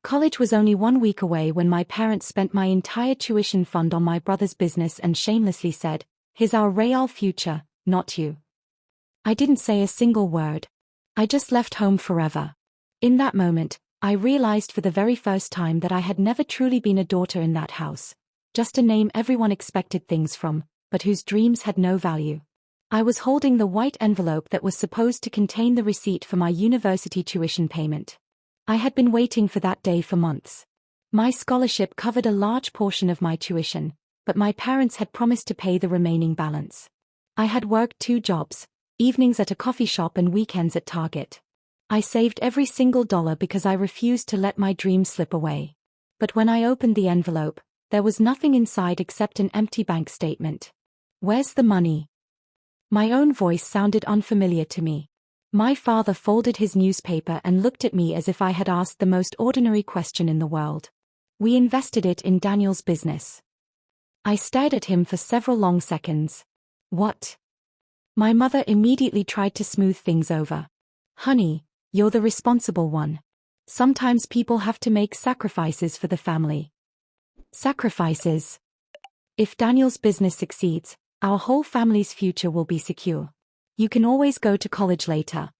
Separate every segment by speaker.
Speaker 1: College was only 1 week away when my parents spent my entire tuition fund on my brother's business and shamelessly said, "Here's our real future, not you." I didn't say a single word. I just left home forever. In that moment, I realized for the very first time that I had never truly been a daughter in that house, just a name everyone expected things from, but whose dreams had no value. I was holding the white envelope that was supposed to contain the receipt for my university tuition payment. I had been waiting for that day for months. My scholarship covered a large portion of my tuition, but my parents had promised to pay the remaining balance. I had worked 2 jobs, evenings at a coffee shop and weekends at Target. I saved every single dollar because I refused to let my dreams slip away. But when I opened the envelope, there was nothing inside except an empty bank statement. "Where's the money?" My own voice sounded unfamiliar to me. My father folded his newspaper and looked at me as if I had asked the most ordinary question in the world. "We invested it in Daniel's business." I stared at him for several long seconds. "What?" My mother immediately tried to smooth things over. "Honey, you're the responsible one. Sometimes people have to make sacrifices for the family." "Sacrifices?" "If Daniel's business succeeds, our whole family's future will be secure. You can always go to college later."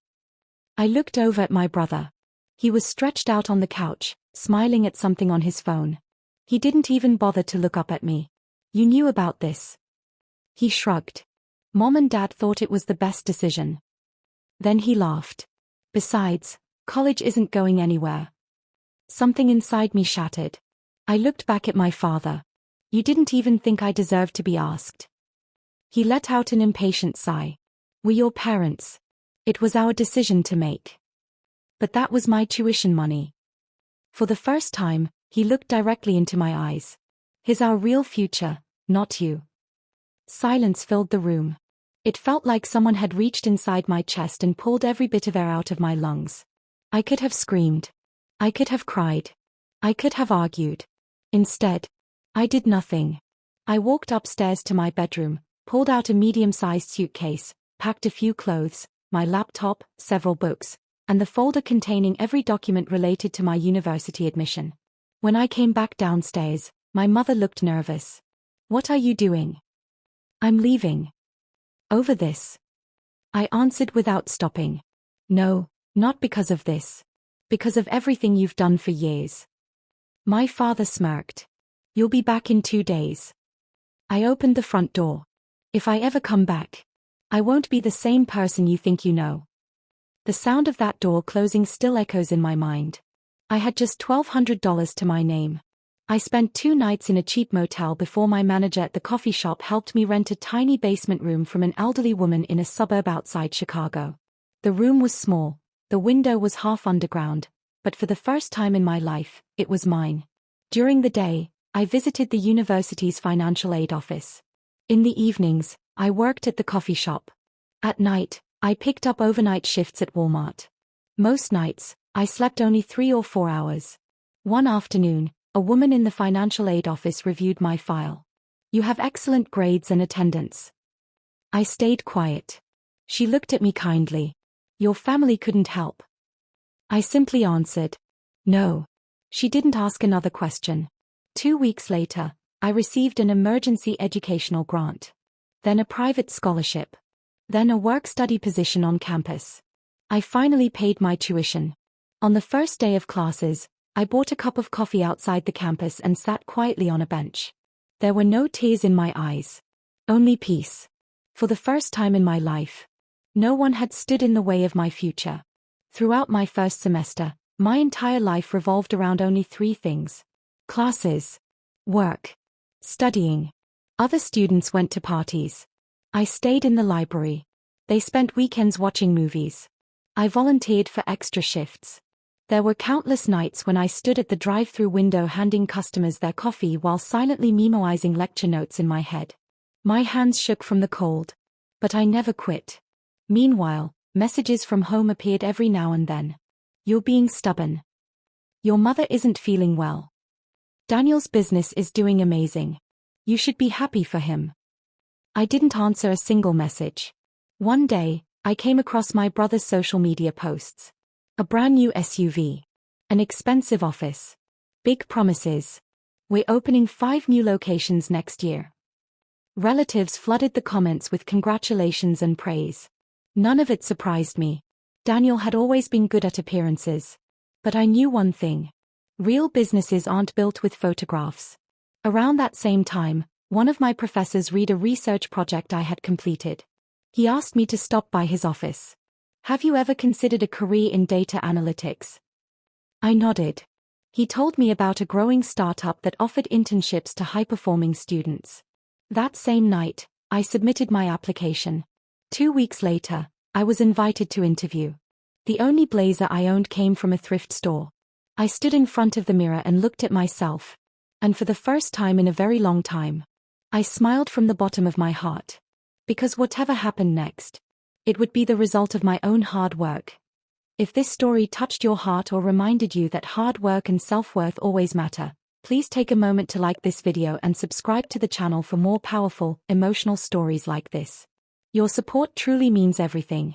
Speaker 1: I looked over at my brother. He was stretched out on the couch, smiling at something on his phone. He didn't even bother to look up at me. "You knew about this?" He shrugged. "Mom and Dad thought it was the best decision." Then he laughed. "Besides, college isn't going anywhere." Something inside me shattered. I looked back at my father. "You didn't even think I deserved to be asked." He let out an impatient sigh. "We're your parents. It was our decision to make." But that was my tuition money. For the first time, he looked directly into my eyes. "Here's our real future, not you." Silence filled the room. It felt like someone had reached inside my chest and pulled every bit of air out of my lungs. I could have screamed. I could have cried. I could have argued. Instead, I did nothing. I walked upstairs to my bedroom, pulled out a medium-sized suitcase, packed a few clothes, my laptop, several books, and the folder containing every document related to my university admission. When I came back downstairs, my mother looked nervous. "What are you doing?" "I'm leaving." "Over this?" I answered without stopping. "No, not because of this. Because of everything you've done for years." My father smirked. "You'll be back in 2 days." I opened the front door. "If I ever come back, I won't be the same person you think you know." The sound of that door closing still echoes in my mind. I had just $1,200 to my name. I spent 2 nights in a cheap motel before my manager at the coffee shop helped me rent a tiny basement room from an elderly woman in a suburb outside Chicago. The room was small, the window was half underground, but for the first time in my life, it was mine. During the day, I visited the university's financial aid office. In the evenings, I worked at the coffee shop. At night, I picked up overnight shifts at Walmart. Most nights, I slept only 3 or 4 hours. One afternoon, a woman in the financial aid office reviewed my file. "You have excellent grades and attendance." I stayed quiet. She looked at me kindly. "Your family couldn't help." I simply answered, "No." She didn't ask another question. 2 weeks later, I received an emergency educational grant. Then a private scholarship. Then a work-study position on campus. I finally paid my tuition. On the first day of classes, I bought a cup of coffee outside the campus and sat quietly on a bench. There were no tears in my eyes. Only peace. For the first time in my life, no one had stood in the way of my future. Throughout my first semester, my entire life revolved around only 3 things: classes, work, studying. Other students went to parties. I stayed in the library. They spent weekends watching movies. I volunteered for extra shifts. There were countless nights when I stood at the drive-through window handing customers their coffee while silently memoizing lecture notes in my head. My hands shook from the cold. But I never quit. Meanwhile, messages from home appeared every now and then. "You're being stubborn. Your mother isn't feeling well. Daniel's business is doing amazing. You should be happy for him." I didn't answer a single message. One day, I came across my brother's social media posts. A brand new SUV. An expensive office. Big promises. We're opening 5 new locations next year. Relatives flooded the comments with congratulations and praise. None of it surprised me. Daniel had always been good at appearances. But I knew one thing. Real businesses aren't built with photographs. Around that same time, one of my professors read a research project I had completed. He asked me to stop by his office. Have you ever considered a career in data analytics? I nodded. He told me about a growing startup that offered internships to high-performing students. That same night, I submitted my application. 2 weeks later, I was invited to interview. The only blazer I owned came from a thrift store. I stood in front of the mirror and looked at myself. And for the first time in a very long time, I smiled from the bottom of my heart. Because whatever happened next, it would be the result of my own hard work. If this story touched your heart or reminded you that hard work and self-worth always matter, please take a moment to like this video and subscribe to the channel for more powerful, emotional stories like this. Your support truly means everything.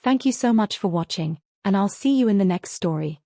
Speaker 1: Thank you so much for watching, and I'll see you in the next story.